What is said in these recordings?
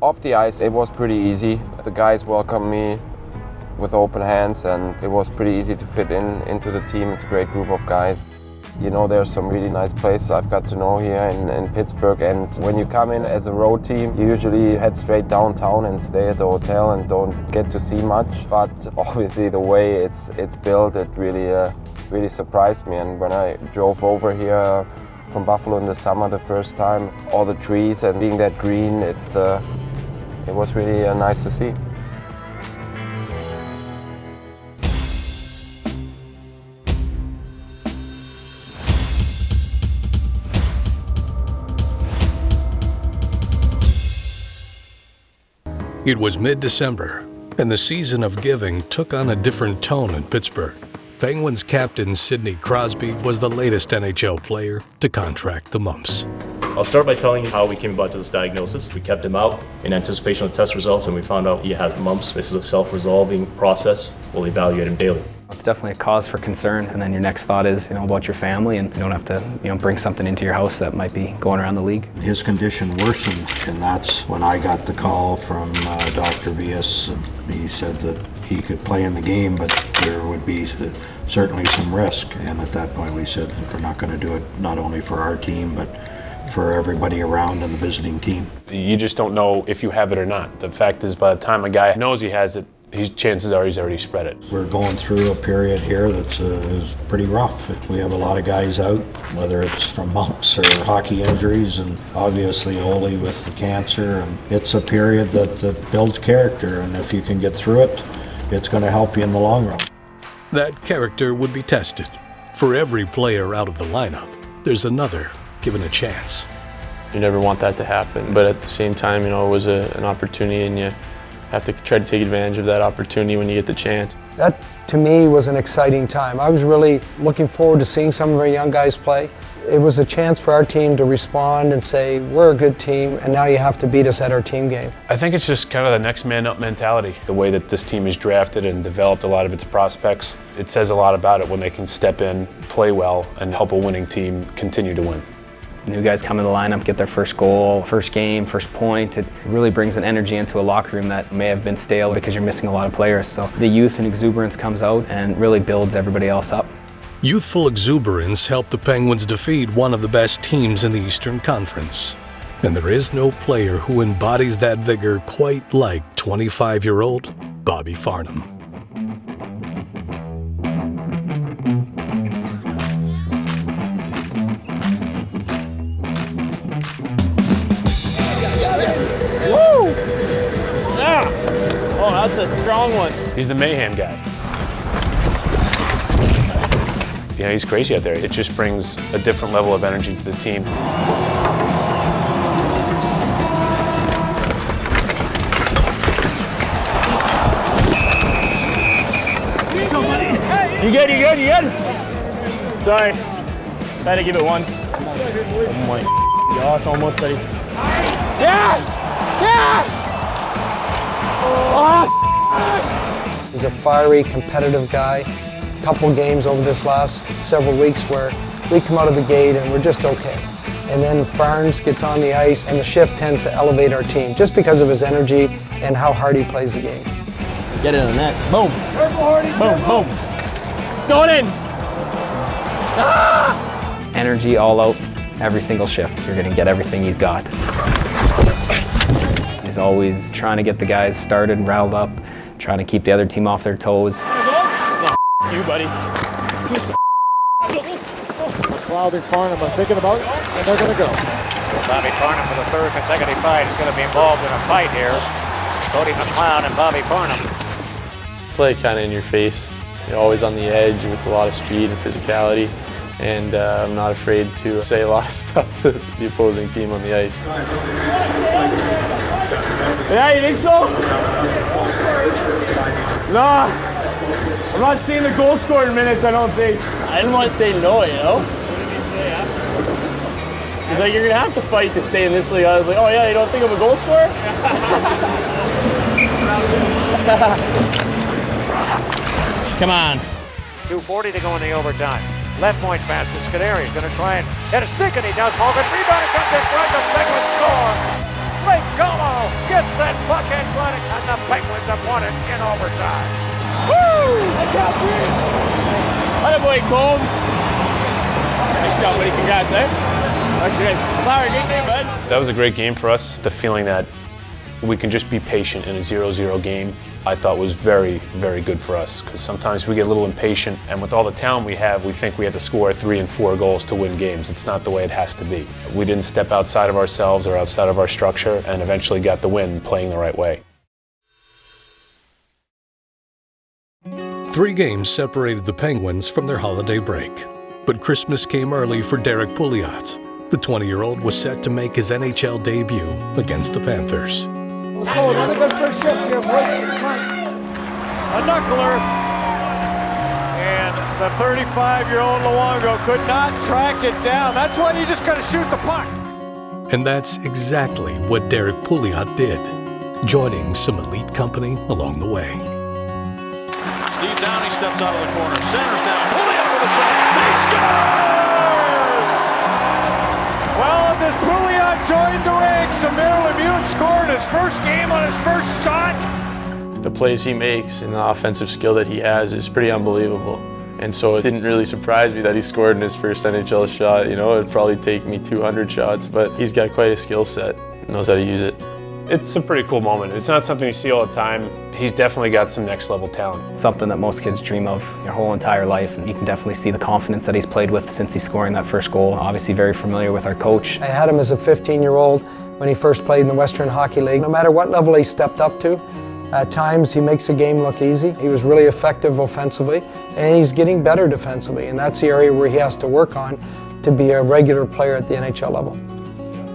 Off the ice, it was pretty easy. The guys welcomed me with open hands, and it was pretty easy to fit into the team. It's a great group of guys. You know, there's some really nice places I've got to know here in Pittsburgh, and when you come in as a road team, you usually head straight downtown and stay at the hotel and don't get to see much. But obviously the way it's built, it really surprised me. And when I drove over here from Buffalo in the summer the first time, all the trees and being that green, it was really nice to see. It was mid-December, and the season of giving took on a different tone in Pittsburgh. Penguins captain Sidney Crosby was the latest NHL player to contract the mumps. I'll start by telling you how we came about to this diagnosis. We kept him out in anticipation of test results, and we found out he has the mumps. This is a self-resolving process. We'll evaluate him daily. It's definitely a cause for concern, and then your next thought is, about your family, and you don't have to, bring something into your house that might be going around the league. His condition worsened, and that's when I got the call from Dr. Vias. He said that he could play in the game, but there would be certainly some risk. And at that point, we said we're not going to do it not only for our team, but for everybody around and the visiting team. You just don't know if you have it or not. The fact is, by the time a guy knows he has it, chances are he's already spread it. We're going through a period here that's is pretty rough. We have a lot of guys out, whether it's from mumps or hockey injuries, and obviously Oli with the cancer. And it's a period that builds character, and if you can get through it, it's going to help you in the long run. That character would be tested. For every player out of the lineup, there's another given a chance. You never want that to happen, but at the same time, it was an opportunity, and you have to try to take advantage of that opportunity when you get the chance. That, to me, was an exciting time. I was really looking forward to seeing some of our young guys play. It was a chance for our team to respond and say, we're a good team, and now you have to beat us at our team game. I think it's just kind of the next man up mentality. The way that this team is drafted and developed a lot of its prospects, it says a lot about it when they can step in, play well, and help a winning team continue to win. New guys come in the lineup, get their first goal, first game, first point. It really brings an energy into a locker room that may have been stale because you're missing a lot of players. So the youth and exuberance comes out and really builds everybody else up. Youthful exuberance helped the Penguins defeat one of the best teams in the Eastern Conference. And there is no player who embodies that vigor quite like 25-year-old Bobby Farnham. Oh, that's a strong one. He's the mayhem guy. He's crazy out there. It just brings a different level of energy to the team. You good? Sorry. Had to give it one. Oh my gosh, almost ready. Yeah! He's a fiery, competitive guy. A couple games over this last several weeks where we come out of the gate and we're just okay. And then Farns gets on the ice and the shift tends to elevate our team just because of his energy and how hard he plays the game. Get it on the net. Boom. Boom, boom. It's going in. Ah! Energy all out every single shift. You're going to get everything he's got. He's always trying to get the guys started and riled up, trying to keep the other team off their toes. You, buddy. Bobby Farnham are thinking about it, and they're going to go. Bobby Farnham for the third consecutive fight is going to be involved in a fight here. Cody McLeod and Bobby Farnham. Play kind of in your face. You're always on the edge with a lot of speed and physicality, and I'm not afraid to say a lot of stuff to the opposing team on the ice. Yeah, you think so? Nah, I'm not seeing the goal scoring minutes, I don't think. I didn't want to say no, What did he say He's like, you're going to have to fight to stay in this league. I was like, oh yeah, you don't think I'm a goal scorer? Come on. 2:40 to go in the overtime. Left point pass to Scuderi. He's going to try and hit a stick, and he does. Morgan rebound and comes in front. The Penguins score. Blake Golo gets that puck athletic, and the Penguins have won it in overtime. Woo! Attaboy, Combs. Nice job, buddy. Congrats, eh? That's good. Flower, good game, bud. That was a great game for us. The feeling that we can just be patient in a 0-0 game, I thought was very, very good for us, because sometimes we get a little impatient, and with all the talent we have, we think we have to score 3 and 4 goals to win games. It's not the way it has to be. We didn't step outside of ourselves or outside of our structure, and eventually got the win playing the right way. 3 games separated the Penguins from their holiday break, but Christmas came early for Derek Pouliot. The 20-year-old was set to make his NHL debut against the Panthers. Let's go, another good first shift here, boys. Come on. A knuckler. And the 35-year-old Luongo could not track it down. That's why you just got to shoot the puck. And that's exactly what Derek Pouliot did, joining some elite company along the way. Steve Downey steps out of the corner, centers down, Pouliot with a shot, he scores! Well, as Pouliot joined the ranks, Emil Lemieux scored his first game on his first shot. The plays he makes and the offensive skill that he has is pretty unbelievable. And so it didn't really surprise me that he scored in his first NHL shot. You know, it'd probably take me 200 shots, but he's got quite a skill set, knows how to use it. It's a pretty cool moment. It's not something you see all the time. He's definitely got some next level talent. It's something that most kids dream of their whole entire life, and you can definitely see the confidence that he's played with since he's scoring that first goal. Obviously very familiar with our coach. I had him as a 15-year-old when he first played in the Western Hockey League. No matter what level he stepped up to, at times he makes the game look easy. He was really effective offensively, and he's getting better defensively, and that's the area where he has to work on to be a regular player at the NHL level.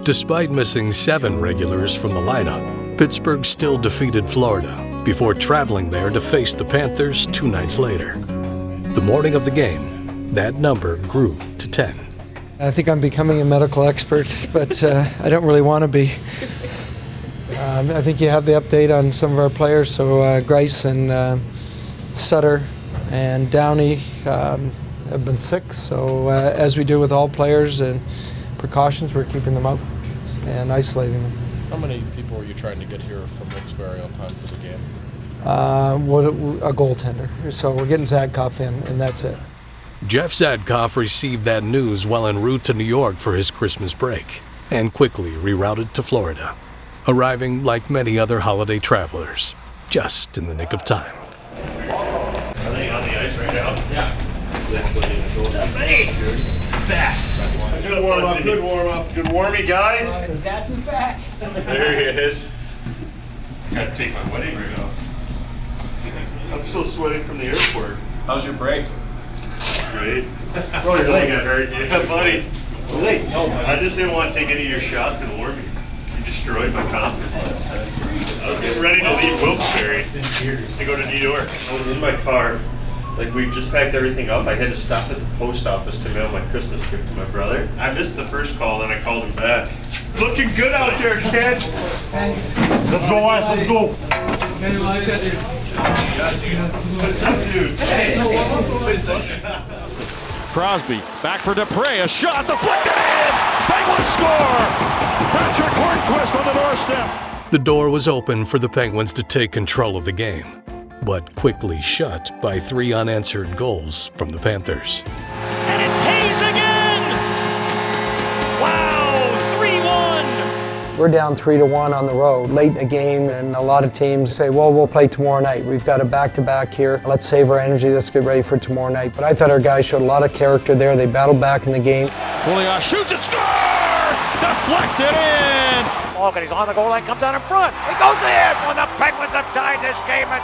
Despite missing 7 regulars from the lineup, Pittsburgh still defeated Florida before traveling there to face the Panthers 2 nights later. The morning of the game, that number grew to 10. I think I'm becoming a medical expert, but I don't really want to be. I think you have the update on some of our players, so Grice and Sutter and Downey have been sick, so as we do with all players and precautions, we're keeping them out and isolating them. How many people were you trying to get here from Wilkes-Barre on time for the game? A goaltender. So we're getting Zatkoff in, and that's it. Jeff Zatkoff received that news while en route to New York for his Christmas break and quickly rerouted to Florida, arriving like many other holiday travelers, just in the nick of time. Are they on the ice right now? Yeah. Back. Good warm up, good warm up. Good warmy, guys. That's his back. There he is. Gotta take my wedding ring off. I'm still sweating from the airport. How's your break? Great. Really got hurt. Yeah, buddy. I just didn't want to take any of your shots in warmies. You destroyed my confidence. I was getting ready to leave Wilkes-Barre to go to New York. I was in my car. Like, we just packed everything up. I had to stop at the post office to mail my Christmas gift to my brother. I missed the first call, then I called him back. Looking good out there, kid. Thanks. Let's go, Wyatt. Let's go. What's up, dude? Hey. Crosby, back for Dupre, a shot deflected in! Penguins score! Patrick Hornquist on the doorstep. The door was open for the Penguins to take control of the game, but quickly shut by 3 unanswered goals from the Panthers. And it's Hayes again! Wow, 3-1! We're down 3-1 on the road late in the game, and a lot of teams say, well, we'll play tomorrow night. We've got a back-to-back here. Let's save our energy. Let's get ready for tomorrow night. But I thought our guys showed a lot of character there. They battled back in the game. Pouliot shoots and scores! Deflected in! Morgan, he's on the goal line, comes out in front. He goes in when the Penguins have tied this game at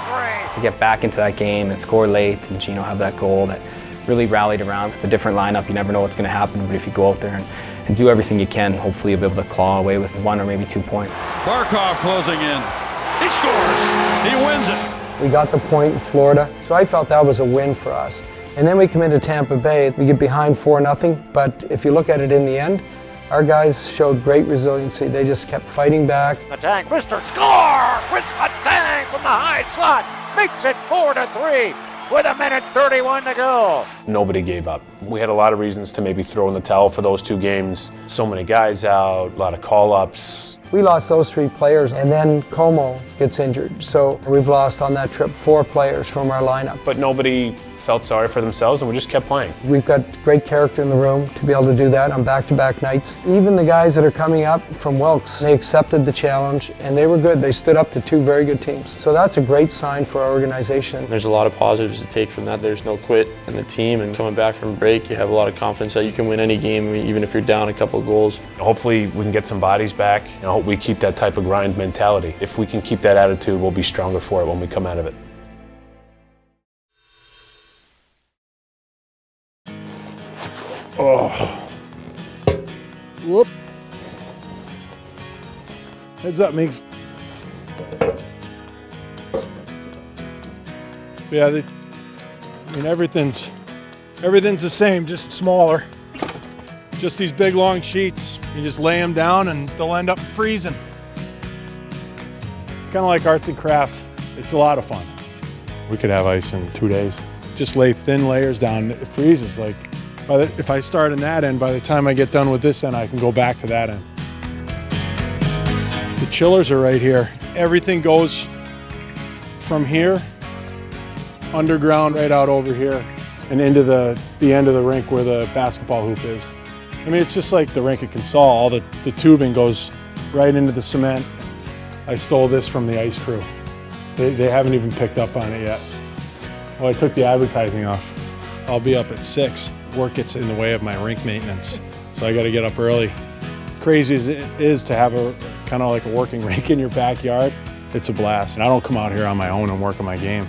3. To get back into that game and score late and Gino have that goal that really rallied around. With a different lineup, you never know what's going to happen, but if you go out there and do everything you can, hopefully you'll be able to claw away with 1 or maybe 2 points. Barkov closing in. He scores! He wins it! We got the point in Florida, so I felt that was a win for us. And then we come into Tampa Bay, we get behind 4-0, but if you look at it in the end, our guys showed great resiliency. They just kept fighting back. Letang, Mr. Score! Chris Letang from the high slot makes it 4-3 with 1:31 to go. Nobody gave up. We had a lot of reasons to maybe throw in the towel for those 2 games. So many guys out, a lot of call-ups. We lost those 3 players, and then Como gets injured. So we've lost on that trip 4 players from our lineup. But nobody felt sorry for themselves, and we just kept playing. We've got great character in the room to be able to do that on back-to-back nights. Even the guys that are coming up from Wilkes, they accepted the challenge, and they were good. They stood up to 2 very good teams. So that's a great sign for our organization. There's a lot of positives to take from that. There's no quit in the team, and coming back from break, you have a lot of confidence that you can win any game, even if you're down a couple of goals. Hopefully we can get some bodies back, and I hope we keep that type of grind mentality. If we can keep that attitude, we'll be stronger for it when we come out of it. Oh. Whoop. Heads up, Migs. Yeah, I mean, everything's the same, just smaller. Just these big long sheets. You just lay them down and they'll end up freezing. It's kind of like arts and crafts. It's a lot of fun. We could have ice in 2 days. Just lay thin layers down, it freezes. Like, if I start in that end, by the time I get done with this end, I can go back to that end. The chillers are right here. Everything goes from here, underground right out over here, and into the end of the rink where the basketball hoop is. I mean, it's just like the rink at Consol. All the tubing goes right into the cement. I stole this from the ice crew. They haven't even picked up on it yet. Well, I took the advertising off. I'll be up at 6. Work gets in the way of my rink maintenance, so I got to get up early. Crazy as it is to have a kind of like a working rink in your backyard, it's a blast. And I don't come out here on my own and work on my game.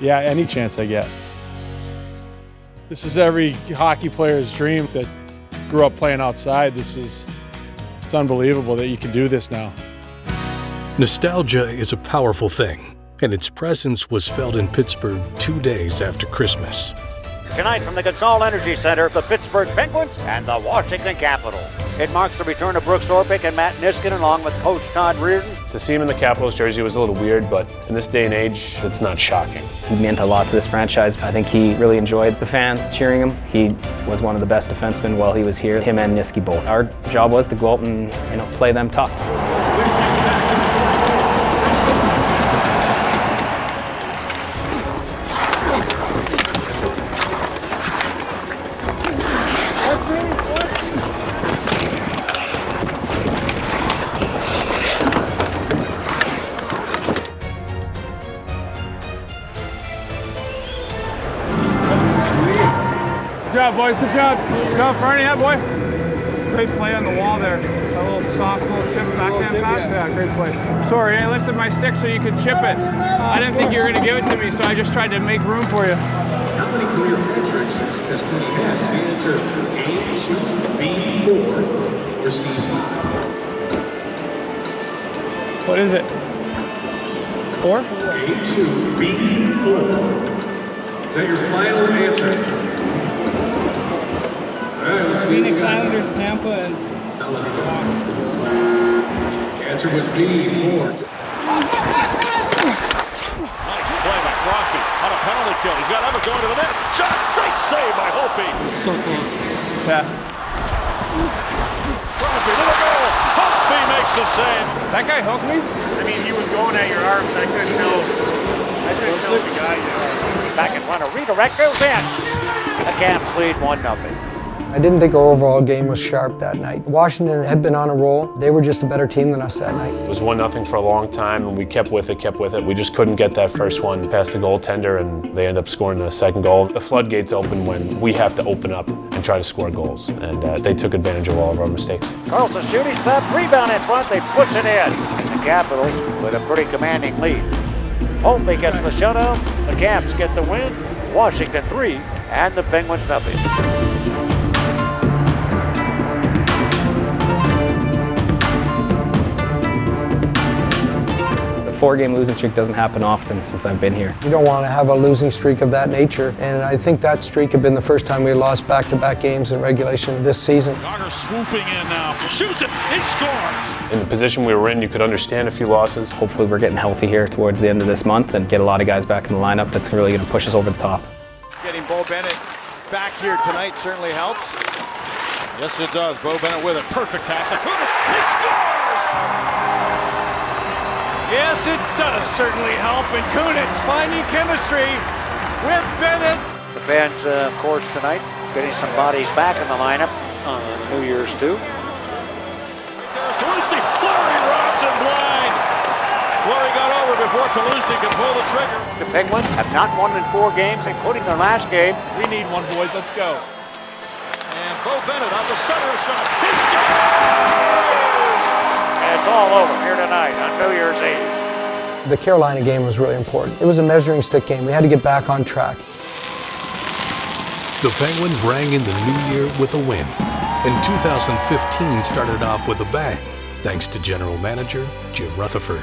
Yeah, any chance I get. This is every hockey player's dream that grew up playing outside. It's unbelievable that you can do this now. Nostalgia is a powerful thing, and its presence was felt in Pittsburgh 2 days after Christmas. Tonight from the Consol Energy Center, the Pittsburgh Penguins and the Washington Capitals. It marks the return of Brooks Orpik and Matt Niskanen along with coach Todd Reardon. To see him in the Capitals jersey was a little weird, but in this day and age, it's not shocking. He meant a lot to this franchise. I think he really enjoyed the fans cheering him. He was one of the best defensemen while he was here, him and Niski both. Our job was to go out and play them tough. Good job, boys. Good job. Good job, Fernie. Yeah, boy. Great play on the wall there. A little soft little chip backhand pass. Yeah, great play. Sorry, I lifted my stick so you could chip it. I didn't think you were going to give it to me, so I just tried to make room for you. How many career metrics has Chris had? The answer A, 2, B, 4, or C, 5? What is it? 4? A, 2, B, 4. Is that your final answer? All right, let's see. Phoenix Islanders, Tampa, and... Sound like a talk. Answer was B, 4. Nice play by Crosby on a penalty kill. He's got Ever going to the net. Shot! Great save by Hopi. So close. Yeah. Crosby to the goal. Hopi makes the save. That guy hooked me? I mean, he was going at your arms. I couldn't tell the guy. Back in front of redirect goes in. The Caps lead 1-0. I didn't think our overall game was sharp that night. Washington had been on a roll. They were just a better team than us that night. It was 1-0 for a long time, and we kept with it. We just couldn't get that first one past the goaltender, and they end up scoring the second goal. The floodgates open when we have to open up and try to score goals, and they took advantage of all of our mistakes. Carlson shooting stop, rebound in front, they push it in. The Capitals with a pretty commanding lead. Holtby gets the shutout, the Caps get the win, Washington 3, and the Penguins 0. The 4-game losing streak doesn't happen often since I've been here. You don't want to have a losing streak of that nature, and I think that streak had been the first time we lost back-to-back games in regulation this season. Garner swooping in now, shoots it, he scores! In the position we were in, you could understand a few losses. Hopefully we're getting healthy here towards the end of this month and get a lot of guys back in the lineup that's really going to push us over the top. Getting Bo Bennett back here tonight certainly helps. Yes, it does. Bo Bennett with it. Perfect pass to Kunitz. He scores! Yes, it does certainly help, and Kunitz finding chemistry with Bennett. The fans, of course, tonight getting some bodies back in the lineup on New Year's too. There's Toulouse. Fleury robs him blind. Fleury got over before Toulouse could pull the trigger. The Penguins have not won in 4 games, including their last game. We need one, boys. Let's go. And Bo Bennett on the center shot. He scores! And it's all over here tonight on New Year's Eve. The Carolina game was really important. It was a measuring stick game. We had to get back on track. The Penguins rang in the new year with a win, and 2015 started off with a bang, thanks to General Manager Jim Rutherford.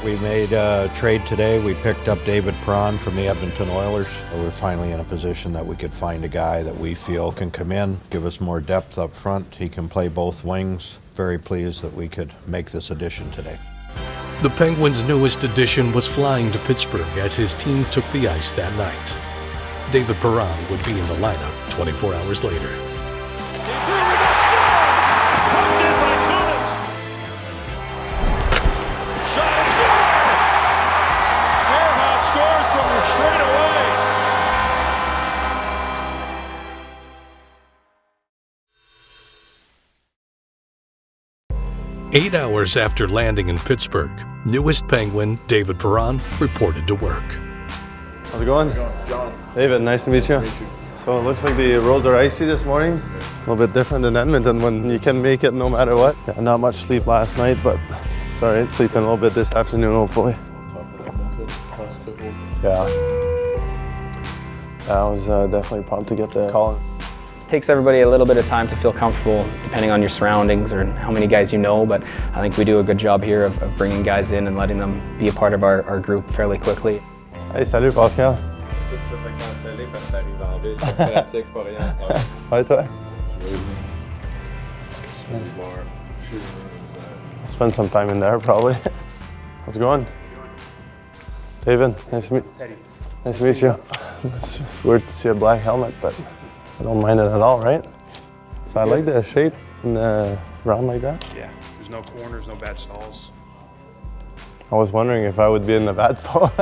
We made a trade today. We picked up David Perron from the Edmonton Oilers. We're finally in a position that we could find a guy that we feel can come in, give us more depth up front. He can play both wings. Very pleased that we could make this addition today. The Penguins' newest addition was flying to Pittsburgh as his team took the ice that night. David Perron would be in the lineup 24 hours later. Scores from straight away. Eight hours after landing in Pittsburgh, newest Penguin David Perron reported to work. How's it going? John. David, nice to meet you. So it looks like the roads are icy this morning. A little bit different than Edmonton when you can make it no matter what. Yeah, not much sleep last night, but it's all right. Sleeping a little bit this afternoon, hopefully. Yeah. I was definitely pumped to get the call. It takes everybody a little bit of time to feel comfortable, depending on your surroundings or how many guys you know, but I think we do a good job here of bringing guys in and letting them be a part of our group fairly quickly. Hey, salut Pascal. Ouais, toi? Spend some time in there, probably. How's it going? David, nice to meet you. It's weird to see a black helmet, but I don't mind it at all, right? So I like the shape and the round like that. Yeah, there's no corners, no bad stalls. I was wondering if I would be in the bad stall.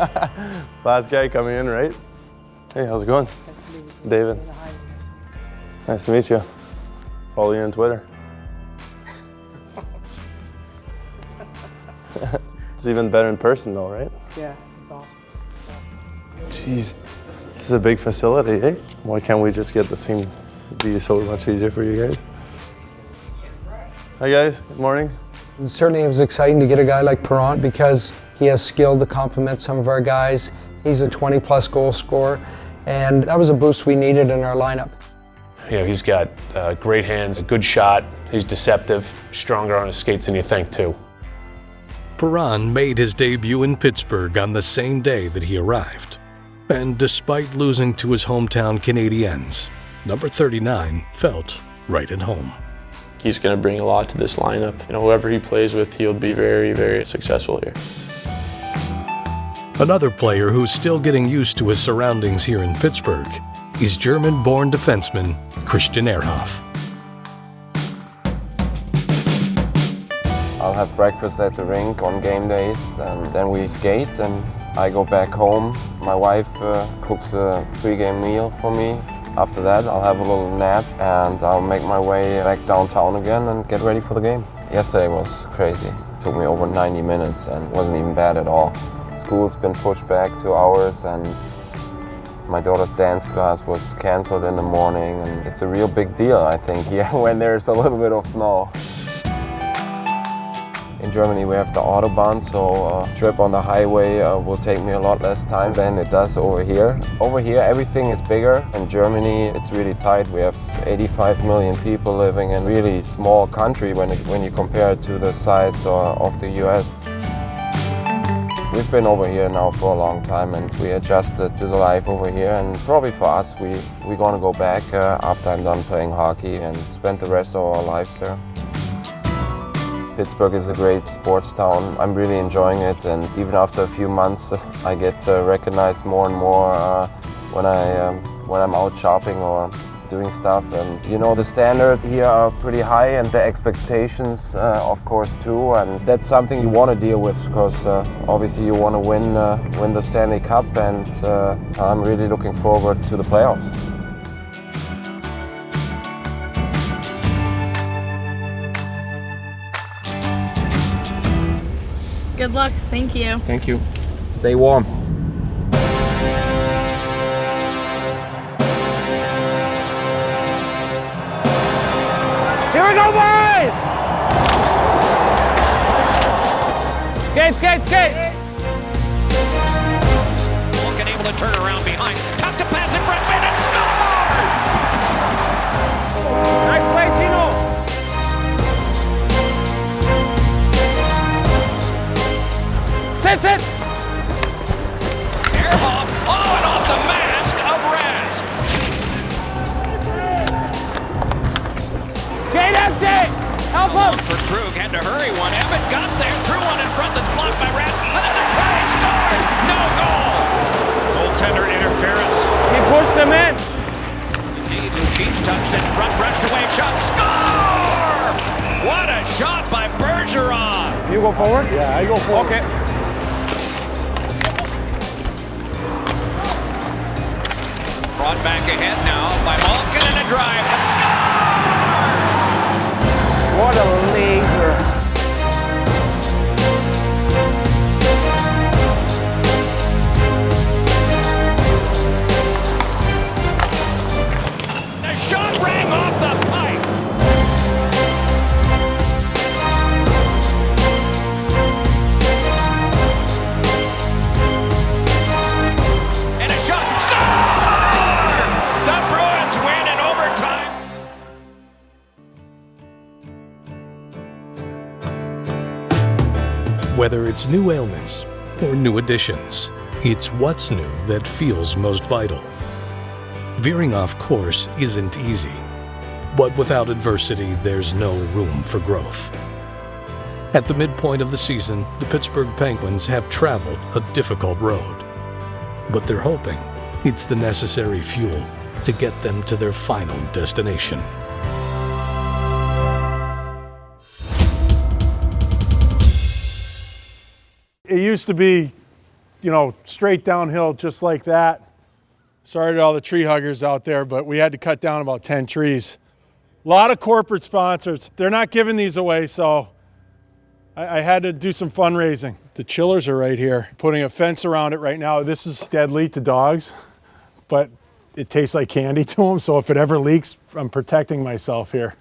Last guy coming in, right? Hey, how's it going? David. Nice to meet you. Follow you on Twitter. It's even better in person though, right? Yeah, it's awesome. Jeez, this is a big facility, eh? Why can't we just get the same, be so much easier for you guys? Hi guys, good morning. And certainly it was exciting to get a guy like Perron because he has skill to complement some of our guys. He's a 20-plus goal scorer, and that was a boost we needed in our lineup. You know, he's got great hands, a good shot, he's deceptive, stronger on his skates than you think too. Perron made his debut in Pittsburgh on the same day that he arrived. And despite losing to his hometown Canadiens, number 39 felt right at home. He's going to bring a lot to this lineup. You know, whoever he plays with, he'll be very, very successful here. Another player who's still getting used to his surroundings here in Pittsburgh is German-born defenseman Christian Ehrhoff. I'll have breakfast at the rink on game days, and then we skate, and I go back home. My wife cooks a pre-game meal for me. After that, I'll have a little nap, and I'll make my way back downtown again and get ready for the game. Yesterday was crazy. It took me over 90 minutes and wasn't even bad at all. School's been pushed back 2 hours, and my daughter's dance class was canceled in the morning, and it's a real big deal, I think, here when there's a little bit of snow. In Germany we have the Autobahn, so a trip on the highway will take me a lot less time than it does over here. Over here everything is bigger. In Germany it's really tight. We have 85 million people living in a really small country when you compare it to the size of the US. We've been over here now for a long time, and we adjusted to the life over here, and probably for us we're gonna go back after I'm done playing hockey and spend the rest of our lives there. Pittsburgh is a great sports town. I'm really enjoying it, and even after a few months I get recognized more and more when I'm out shopping or doing stuff. And you know, the standards here are pretty high and the expectations of course too, and that's something you want to deal with because obviously you want to win the Stanley Cup, and I'm really looking forward to the playoffs. Good luck. Thank you. Thank you. Stay warm. Here we go, boys! Skate, skate, skate! Malkin able to turn around behind. Tough to pass in front, and score! Nice play, Tino! Sit, sit! Ehrhoff, and off the mask of Rash. Skate empty! Help him! For Krug, had to hurry one. Emmett got there, threw one in front that's blocked by Rash. Another try, scores! No goal! Goaltender interference. He pushed him in. Indeed, Lucic touched it, front brushed away, shot, score! What a shot by Bergeron! You go forward? Yeah, I go forward. Okay. Brought back ahead now by Malkin and a drive. Score! What a laser. The shot rang off the pipe. And a shot. Score! The Bruins win in overtime. Whether it's new ailments or new additions, it's what's new that feels most vital. Veering off course isn't easy, but without adversity, there's no room for growth. At the midpoint of the season, the Pittsburgh Penguins have traveled a difficult road, but they're hoping it's the necessary fuel to get them to their final destination. It used to be, you know, straight downhill just like that. Sorry to all the tree huggers out there, but we had to cut down about 10 trees. A lot of corporate sponsors. They're not giving these away, so I had to do some fundraising. The chillers are right here. Putting a fence around it right now. This is deadly to dogs, but it tastes like candy to them, so if it ever leaks, I'm protecting myself here.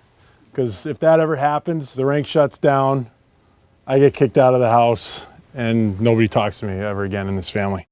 Because if that ever happens, the rink shuts down, I get kicked out of the house, and nobody talks to me ever again in this family.